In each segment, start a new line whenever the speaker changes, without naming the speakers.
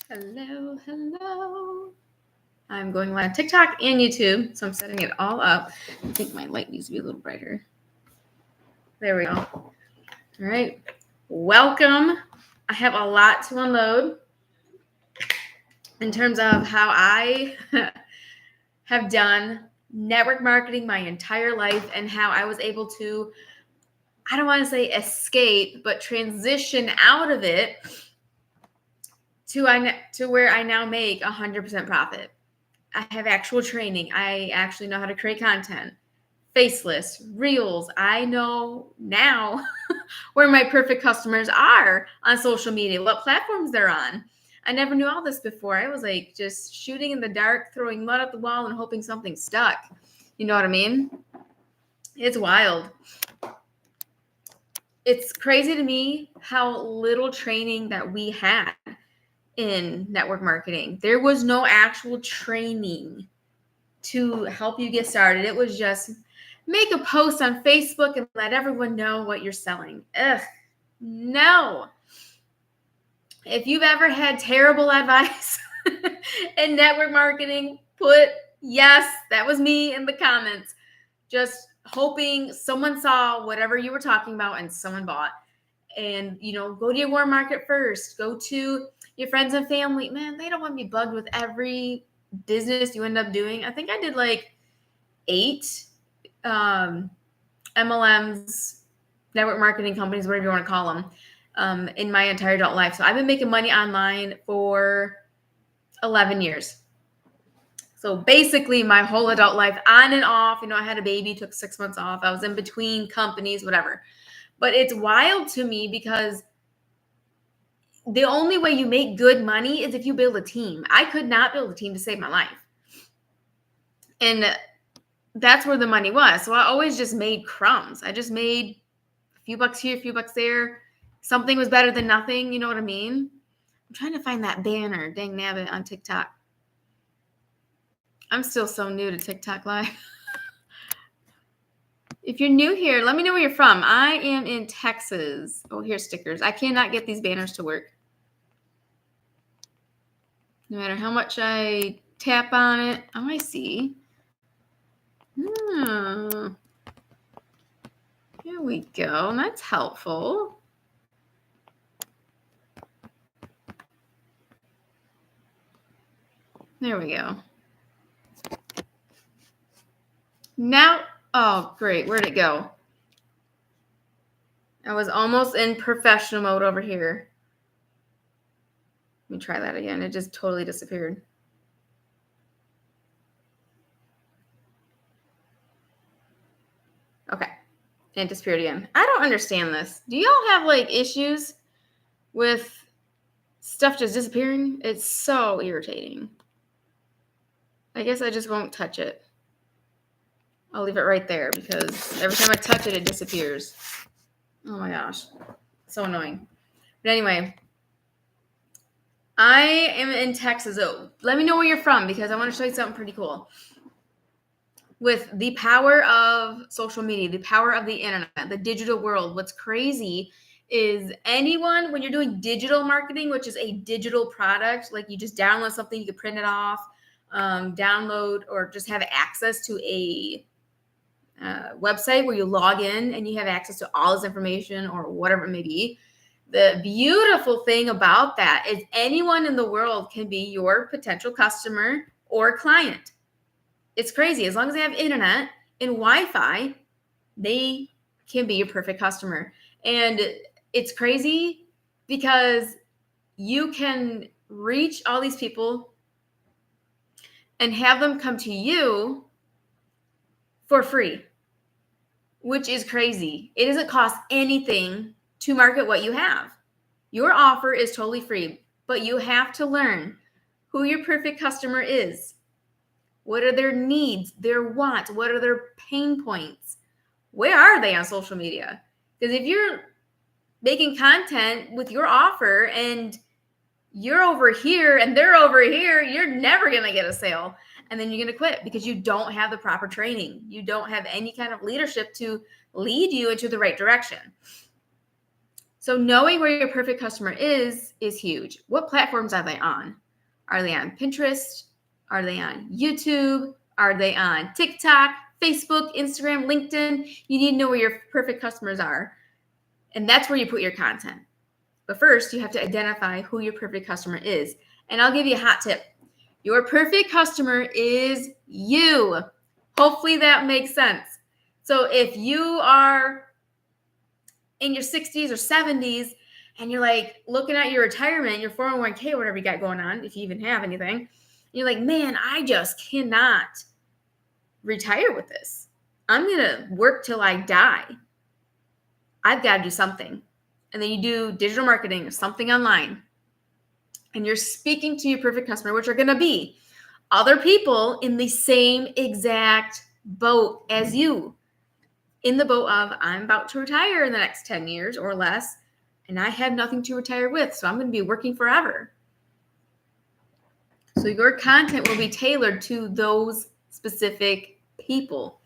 Hello, hello. I'm going live TikTok and YouTube, so I'm setting it all up. I think my light needs to be a little brighter. There we go. All right. Welcome. I have a lot to unload in terms of how I have done network marketing my entire life and how I was able to, I don't want to say escape, but transition out of it to where I now make 100% profit. I have actual training. I actually know how to create content, faceless, reels. I know now where my perfect customers are on social media, what platforms they're on. I never knew all this before. I was like just shooting in the dark, throwing mud at the wall and hoping something stuck. You know what I mean? It's wild. It's crazy to me how little training that we had in network marketing. There was no actual training to help you get started. It was just make a post on Facebook and let everyone know what you're selling. Ugh, no. If you've ever had terrible advice in network marketing, put yes, that was me in the comments. Just hoping someone saw whatever you were talking about and someone bought. And, go to your warm market first. Go to your friends and family. Man, they don't want to be bugged with every business you end up doing. I think I did like 8 MLMs, network marketing companies, whatever you want to call them, in my entire adult life. So I've been making money online for 11 years. So basically my whole adult life, on and off. I had a baby, took 6 months off. I was in between companies, whatever. But it's wild to me because the only way you make good money is if you build a team. I could not build a team to save my life. And that's where the money was. So I always just made crumbs. I just made a few bucks here, a few bucks there. Something was better than nothing. You know what I mean? I'm trying to find that banner, dang nabbit, on TikTok. I'm still so new to TikTok Live. If you're new here, let me know where you're from. I am in Texas. Oh, here's stickers. I cannot get these banners to work. No matter how much I tap on it. Oh, I see. Here we go. That's helpful. There we go. Now, oh, great. Where'd it go? I was almost in professional mode over here. Let me try that again. It just totally disappeared. Okay. It disappeared again. I don't understand this. Do y'all have like issues with stuff just disappearing? It's so irritating. I guess I just won't touch it. I'll leave it right there because every time I touch it, it disappears. Oh my gosh. So annoying. But anyway, I am in Texas. Oh, let me know where you're from because I want to show you something pretty cool. With the power of social media, the power of the internet, the digital world, what's crazy is anyone, when you're doing digital marketing, which is a digital product, like you just download something, you can print it off, download or just have access to a website where you log in and you have access to all this information or whatever it may be. The beautiful thing about that is anyone in the world can be your potential customer or client. It's crazy. As long as they have internet and Wi-Fi, they can be your perfect customer. And it's crazy because you can reach all these people and have them come to you for free, which is crazy. It doesn't cost anything to market what you have. Your offer is totally free, but you have to learn who your perfect customer is. What are their needs, their wants? What are their pain points? Where are they on social media? Because if you're making content with your offer and you're over here and they're over here, you're never going to get a sale. And then you're going to quit because you don't have the proper training. You don't have any kind of leadership to lead you into the right direction. So knowing where your perfect customer is huge. What platforms are they on? Are they on Pinterest? Are they on YouTube? Are they on TikTok, Facebook, Instagram, LinkedIn? You need to know where your perfect customers are. And that's where you put your content. But first, you have to identify who your perfect customer is. And I'll give you a hot tip. Your perfect customer is you. Hopefully that makes sense. So if you are in your 60s or 70s and you're like looking at your retirement, your 401k, whatever you got going on, if you even have anything, and you're like, man, I just cannot retire with this. I'm going to work till I die. I've got to do something. And then you do digital marketing or something online. And you're speaking to your perfect customer, which are going to be other people in the same exact boat as you. In the boat of, I'm about to retire in the next 10 years or less, and I have nothing to retire with, so I'm going to be working forever. So your content will be tailored to those specific people.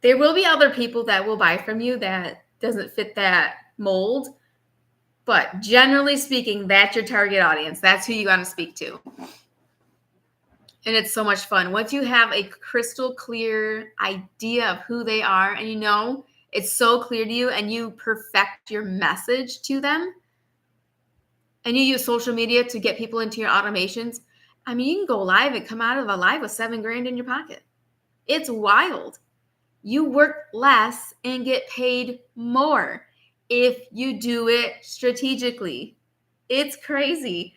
There will be other people that will buy from you that doesn't fit that mold, but generally speaking, that's your target audience. That's who you want to speak to. And it's so much fun. Once you have a crystal clear idea of who they are and you know it's so clear to you and you perfect your message to them and you use social media to get people into your automations, I mean, you can go live and come out of a live with $7,000 in your pocket. It's wild. You work less and get paid more if you do it strategically. It's crazy.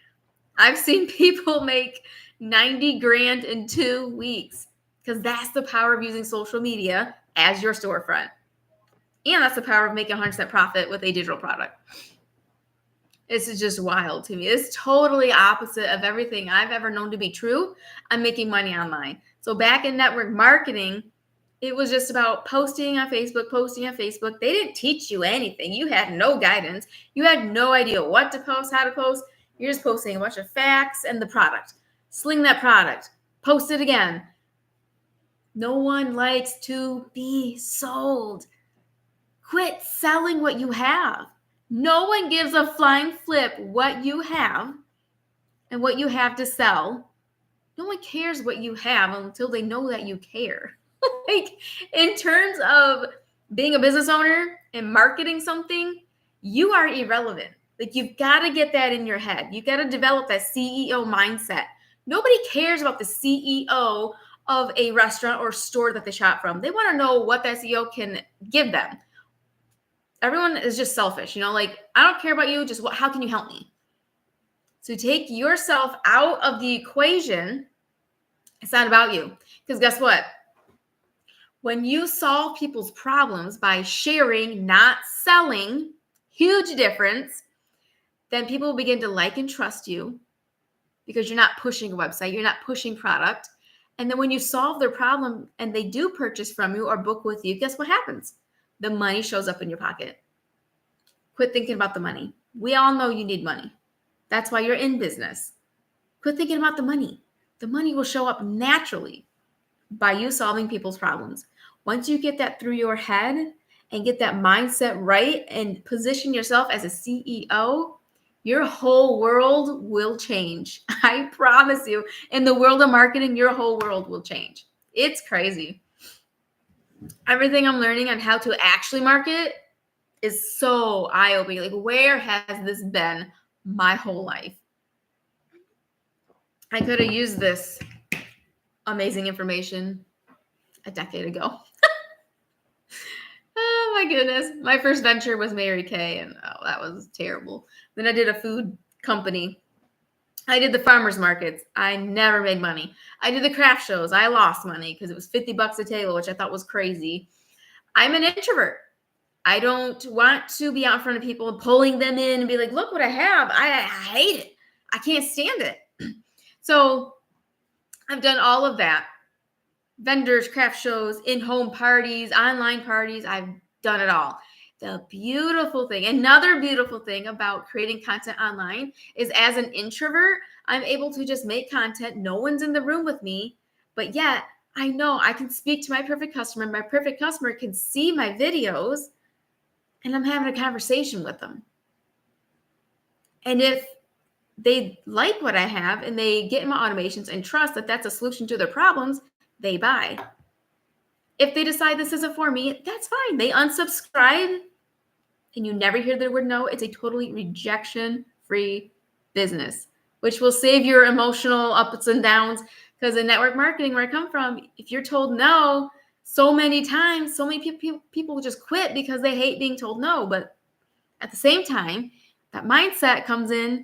I've seen people make $90,000 in 2 weeks because that's the power of using social media as your storefront. And that's the power of making 100% profit with a digital product. This is just wild to me. It's totally opposite of everything I've ever known to be true. I'm making money online. So back in network marketing, it was just about posting on Facebook. They didn't teach you anything. You had no guidance. You had no idea what to post, how to post. You're just posting a bunch of facts and the product. Sling that product. Post it again. No one likes to be sold. Quit selling what you have. No one gives a flying flip what you have and what you have to sell. No one cares what you have until they know that you care. Like, in terms of being a business owner and marketing something, you are irrelevant. Like, you've got to get that in your head. You've got to develop that CEO mindset. Nobody cares about the CEO of a restaurant or store that they shop from. They want to know what that CEO can give them. Everyone is just selfish, like, I don't care about you, just how can you help me? So take yourself out of the equation. It's not about you. Because guess what? When you solve people's problems by sharing, not selling, huge difference, then people will begin to like and trust you because you're not pushing a website, you're not pushing product. And then when you solve their problem and they do purchase from you or book with you, guess what happens? The money shows up in your pocket. Quit thinking about the money. We all know you need money. That's why you're in business. Quit thinking about the money. The money will show up naturally by you solving people's problems. Once you get that through your head and get that mindset right and position yourself as a CEO, your whole world will change. I promise you. In the world of marketing, your whole world will change. It's crazy. Everything I'm learning on how to actually market is so eye-opening. Like, where has this been my whole life? I could have used this amazing information a decade ago. Oh my goodness. My first venture was Mary Kay, and that was terrible. Then I did a food company. I did the farmers markets. I never made money. I did the craft shows. I lost money because it was $50 a table, which I thought was crazy. I'm an introvert. I don't want to be out in front of people and pulling them in and be like, look what I have. I hate it. I can't stand it. So I've done all of that. Vendors, craft shows, in-home parties, online parties. I've done it all. The beautiful thing, another beautiful thing about creating content online is, as an introvert, I'm able to just make content. No one's in the room with me, but yet I know I can speak to my perfect customer. My perfect customer can see my videos and I'm having a conversation with them. And if they like what I have and they get in my automations and trust that that's a solution to their problems, they buy. If they decide this isn't for me, that's fine. They unsubscribe and you never hear the word no. It's a totally rejection-free business, which will save your emotional ups and downs. Because in network marketing, where I come from, if you're told no so many times, so many people just quit because they hate being told no. But at the same time, that mindset comes in.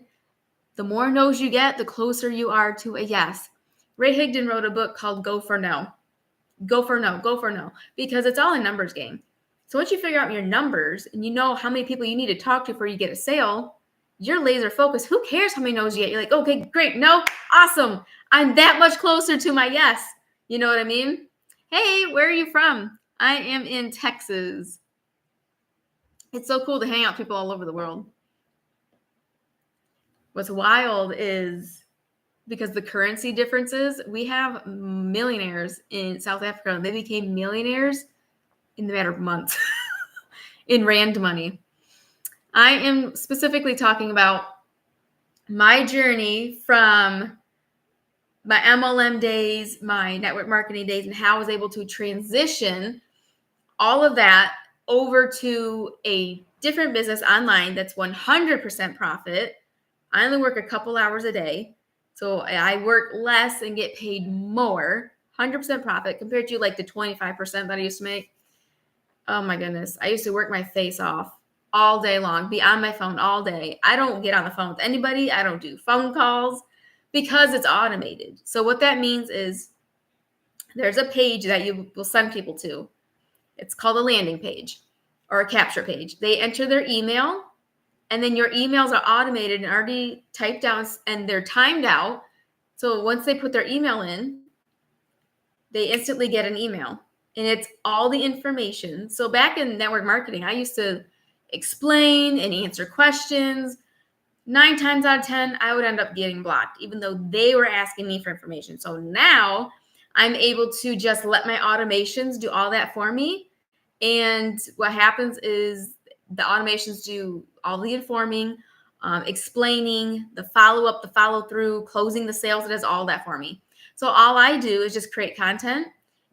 The more no's you get, the closer you are to a yes. Ray Higdon wrote a book called Go for No. Go for no, go for no, because it's all a numbers game. So once you figure out your numbers and you know how many people you need to talk to before you get a sale, you're laser focused. Who cares how many no's you get? You're like, okay, great. No, awesome. I'm that much closer to my yes. You know what I mean? Hey, where are you from? I am in Texas. It's so cool to hang out with people all over the world. What's wild is because the currency differences, we have millionaires in South Africa. They became millionaires in the matter of months in rand money. I am specifically talking about my journey from my MLM days, my network marketing days, and how I was able to transition all of that over to a different business online that's 100% profit. I only work a couple hours a day. So I work less and get paid more, 100% profit compared to like the 25% that I used to make. Oh my goodness. I used to work my face off all day long, be on my phone all day. I don't get on the phone with anybody. I don't do phone calls because it's automated. So what that means is there's a page that you will send people to. It's called a landing page or a capture page. They enter their email, and then your emails are automated and already typed out, and they're timed out. So once they put their email in, they instantly get an email, and it's all the information. So back in network marketing, I used to explain and answer questions. 9 times out of 10, I would end up getting blocked, even though they were asking me for information. So now I'm able to just let my automations do all that for me. And what happens is the automations do all the informing, explaining, the follow-up, the follow-through, closing the sales. It does all that for me. So all I do is just create content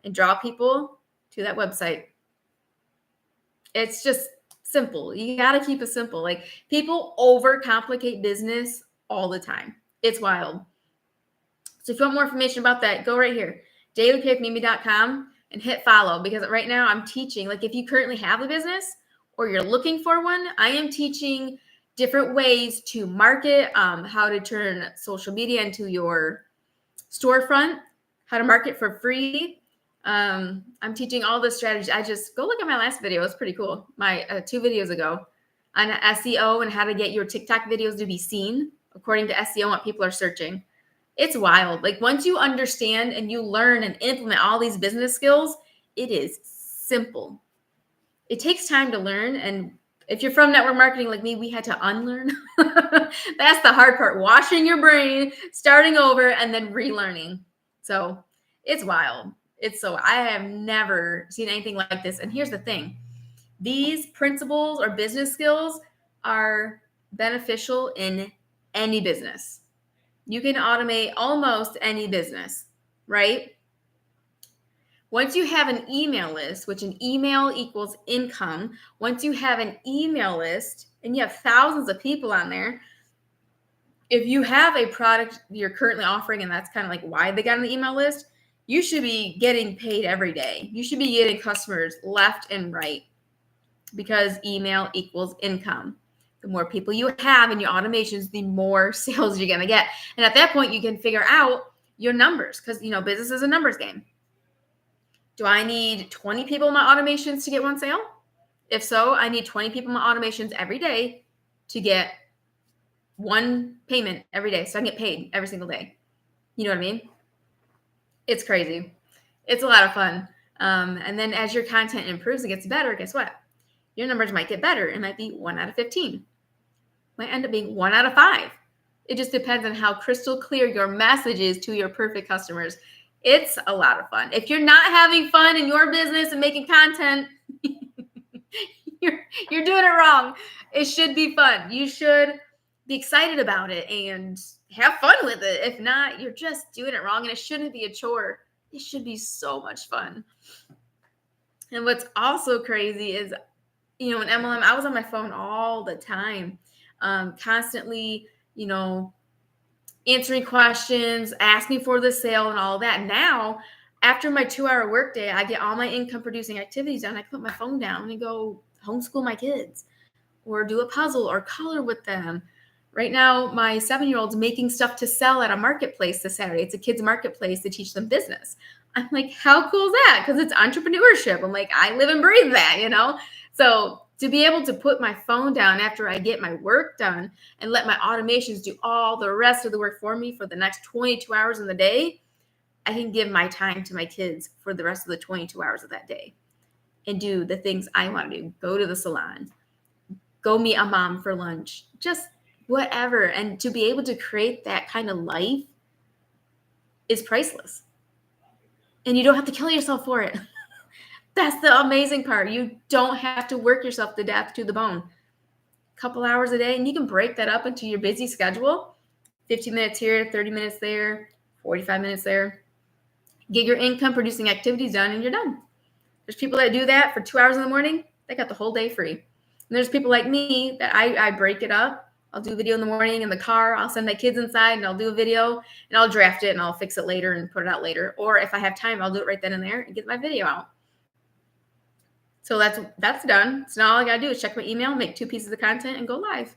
and draw people to that website. It's just simple. You got to keep it simple. Like, people overcomplicate business all the time. It's wild. So if you want more information about that, go right here, dailypayofmimi.com, and hit follow, because right now I'm teaching, like, if you currently have a business or you're looking for one, I am teaching different ways to market, how to turn social media into your storefront, how to market for free. I'm teaching all this strategy. I just go look at my last video. It's pretty cool. My 2 videos ago on SEO and how to get your TikTok videos to be seen according to SEO, what people are searching. It's wild. Like, once you understand and you learn and implement all these business skills, it is simple. It takes time to learn. And if you're from network marketing like me, we had to unlearn. That's the hard part. Washing your brain, starting over, and then relearning. So it's wild. I have never seen anything like this. And here's the thing. These principles or business skills are beneficial in any business. You can automate almost any business, right? Once you have an email list, which an email equals income, once you have an email list and you have thousands of people on there, if you have a product you're currently offering and that's kind of like why they got on the email list, you should be getting paid every day. You should be getting customers left and right, because email equals income. The more people you have in your automations, the more sales you're going to get. And at that point, you can figure out your numbers, because, business is a numbers game. Do I need 20 people in my automations to get 1 sale? If so, I need 20 people in my automations every day to get 1 payment every day, so I can get paid every single day. You know what I mean? It's crazy. It's a lot of fun. And then as your content improves and gets better, guess what? Your numbers might get better. It might be 1 out of 15. Might end up being 1 out of 5. It just depends on how crystal clear your message is to your perfect customers. It's a lot of fun. If you're not having fun in your business and making content, You're doing it wrong. It should be fun. You should be excited about it and have fun with it. If not, you're just doing it wrong, and it shouldn't be a chore. It should be so much fun. And what's also crazy is, in MLM, I was on my phone all the time, constantly, answering questions, asking for the sale and all that. Now, after my 2-hour workday, I get all my income producing activities done. I can put my phone down and go homeschool my kids or do a puzzle or color with them. Right now, my 7-year-old's making stuff to sell at a marketplace this Saturday. It's a kids marketplace to teach them business. I'm like, how cool is that? Because it's entrepreneurship. I'm like, I live and breathe that, So to be able to put my phone down after I get my work done and let my automations do all the rest of the work for me for the next 22 hours in the day, I can give my time to my kids for the rest of the 22 hours of that day and do the things I want to do. Go to the salon, go meet a mom for lunch, just whatever. And to be able to create that kind of life is priceless. And you don't have to kill yourself for it. That's the amazing part. You don't have to work yourself to death to the bone. A couple hours a day, and you can break that up into your busy schedule. 15 minutes here, 30 minutes there, 45 minutes there. Get your income producing activities done, and you're done. There's people that do that for 2 hours in the morning. They got the whole day free. And there's people like me that I break it up. I'll do a video in the morning in the car. I'll send my kids inside and I'll do a video and I'll draft it and I'll fix it later and put it out later. Or if I have time, I'll do it right then and there and get my video out. So that's done. So now all I got to do is check my email, make 2 pieces of content, and go live.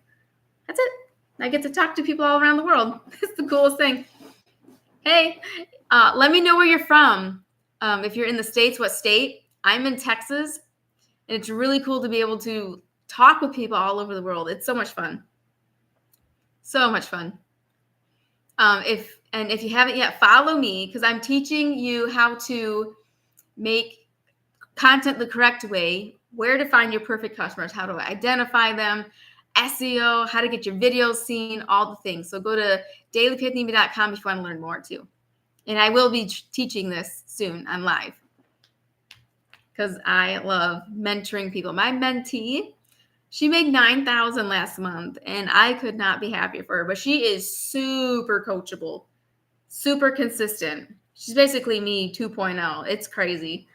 That's it. I get to talk to people all around the world. It's the coolest thing. Hey, let me know where you're from. If you're in the States, what state? I'm in Texas, and it's really cool to be able to talk with people all over the world. It's so much fun. So much fun. If you haven't yet, follow me because I'm teaching you how to make content the correct way, where to find your perfect customers, how to identify them, SEO, how to get your videos seen, all the things. So go to dailypithneme.com if you want to learn more too. And I will be teaching this soon on live because I love mentoring people. My mentee, she made $9,000 last month, and I could not be happier for her. But she is super coachable, super consistent. She's basically me 2.0. It's crazy.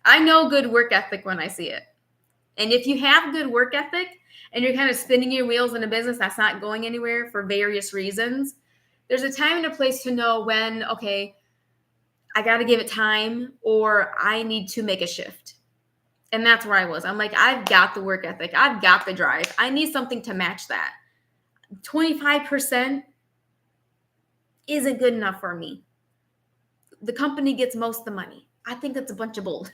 I know good work ethic when I see it. And if you have good work ethic and you're kind of spinning your wheels in a business that's not going anywhere for various reasons, there's a time and a place to know when, okay, I got to give it time or I need to make a shift. And that's where I was. I'm like, I've got the work ethic. I've got the drive. I need something to match that. 25% isn't good enough for me. The company gets most of the money. I think that's a bunch of bull.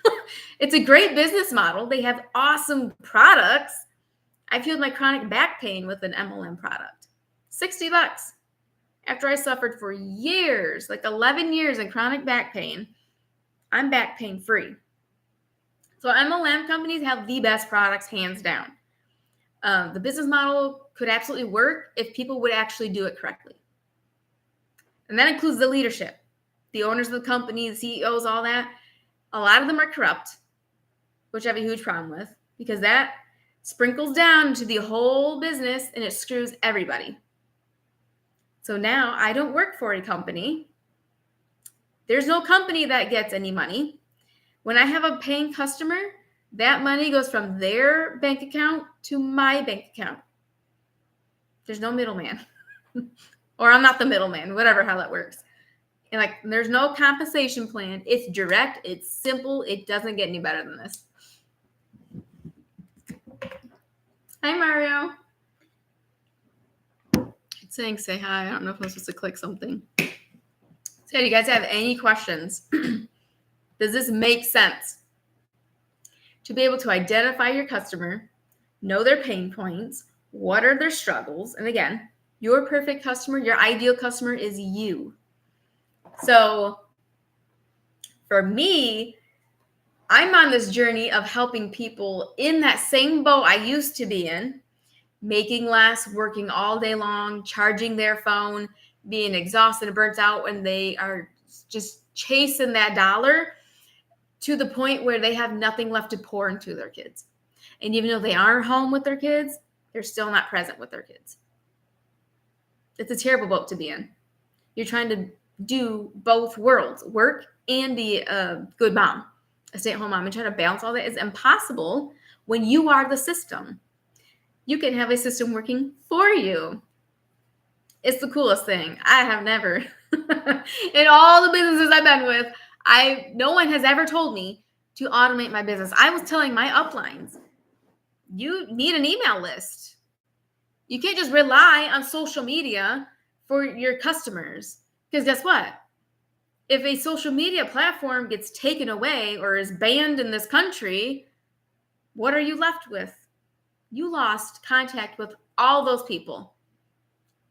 It's a great business model. They have awesome products. I healed my chronic back pain with an MLM product. $60. After I suffered for years, like 11 years in chronic back pain, I'm back pain free. So MLM companies have the best products, hands down. The business model could absolutely work if people would actually do it correctly. And that includes the leadership, the owners of the company, the CEOs, all that. A lot of them are corrupt, which I have a huge problem with because that sprinkles down into the whole business and it screws everybody. So now I don't work for a company. There's no company that gets any money. When I have a paying customer, that money goes from their bank account to my bank account. There's no middleman. Or I'm not the middleman, whatever, how that works. And there's no compensation plan. It's direct. It's simple. It doesn't get any better than this. Hi, Mario. It's saying say hi. I don't know if I'm supposed to click something. So do you guys have any questions? Does this make sense? To be able to identify your customer, know their pain points, what are their struggles, and again, your perfect customer, your ideal customer is you. So for me, I'm on this journey of helping people in that same boat I used to be in, making less, working all day long, charging their phone, being exhausted and burnt out when they are just chasing that dollar to the point where they have nothing left to pour into their kids. And even though they are home with their kids, they're still not present with their kids. It's a terrible boat to be in. You're trying to do both worlds, work and be a good mom, a stay-at-home mom, and trying to balance all that is impossible when you are the system. You can have a system working for you. It's the coolest thing. I have never, in all the businesses I've been with, no one has ever told me to automate my business. I was telling my uplines, you need an email list. You can't just rely on social media for your customers. Because guess what? If a social media platform gets taken away or is banned in this country, what are you left with? You lost contact with all those people.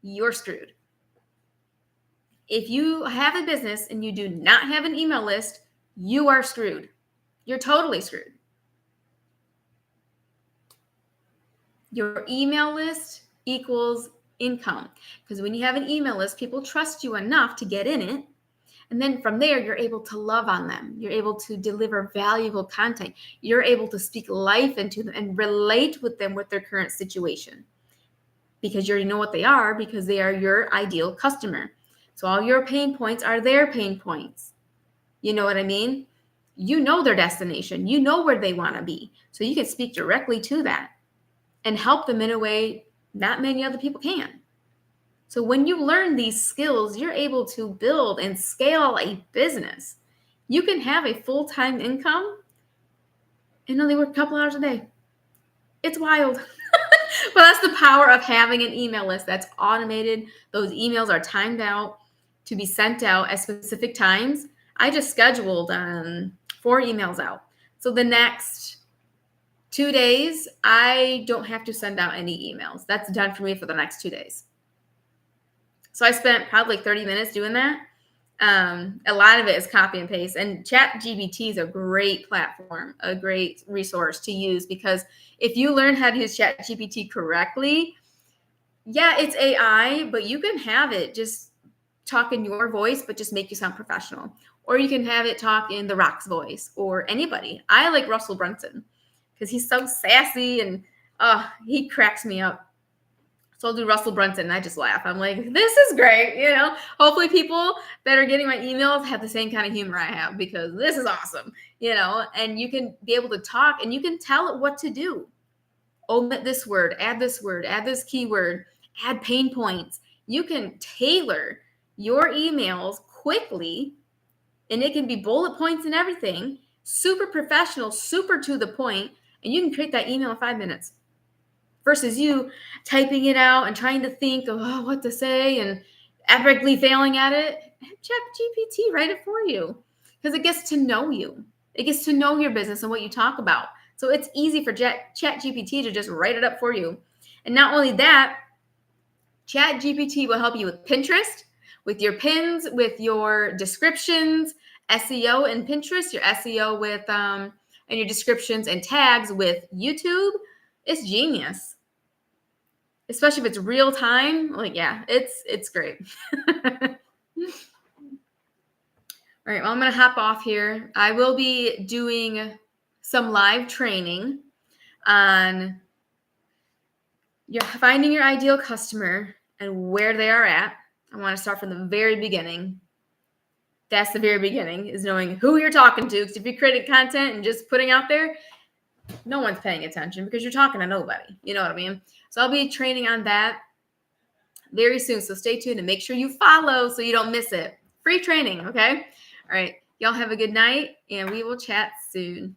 You're screwed. If you have a business and you do not have an email list, you are screwed. You're totally screwed. Your email list equals income. Because when you have an email list, people trust you enough to get in it. And then from there, you're able to love on them. You're able to deliver valuable content. You're able to speak life into them and relate with them with their current situation. Because you already know what they are, because they are your ideal customer. So all your pain points are their pain points. You know what I mean? You know their destination. You know where they want to be. So you can speak directly to that and help them in a way not many other people can. So when you learn these skills, you're able to build and scale a business. You can have a full-time income and only work a couple hours a day. It's wild. But that's the power of having an email list that's automated. Those emails are timed out to be sent out at specific times. I just scheduled 4 emails out. So the next 2 days, I don't have to send out any emails. That's done for me for the next 2 days. So I spent probably 30 minutes doing that. A lot of it is copy and paste. And ChatGPT is a great platform, a great resource to use, because if you learn how to use ChatGPT correctly, yeah, it's AI, but you can have it just talk in your voice, but just make you sound professional. Or you can have it talk in The Rock's voice or anybody. I like Russell Brunson because he's so sassy and he cracks me up. So I'll do Russell Brunson and I just laugh. I'm like, this is great. You know, hopefully people that are getting my emails have the same kind of humor I have, because this is awesome, you know, and you can be able to talk and you can tell it what to do. Omit this word, add this keyword, add pain points. You can tailor your emails quickly, and it can be bullet points and everything, super professional, super to the point, and you can create that email in 5 minutes. Versus you typing it out and trying to think of what to say and epically failing at it. ChatGPT write it for you, because it gets to know you. It gets to know your business and what you talk about. So it's easy for ChatGPT to just write it up for you. And not only that, ChatGPT will help you with Pinterest, with your pins, with your descriptions, SEO in Pinterest, your SEO with and your descriptions and tags with YouTube. It's genius. Especially if it's real time. Like, yeah, it's great. All right, well, I'm going to hop off here. I will be doing some live training on finding your ideal customer and where they are at. I want to start from the very beginning. That's the very beginning, is knowing who you're talking to. Because if you're creating content and just putting out there, no one's paying attention because you're talking to nobody. You know what I mean? So I'll be training on that very soon. So stay tuned and make sure you follow so you don't miss it. Free training, okay? All right. Y'all have a good night, and we will chat soon.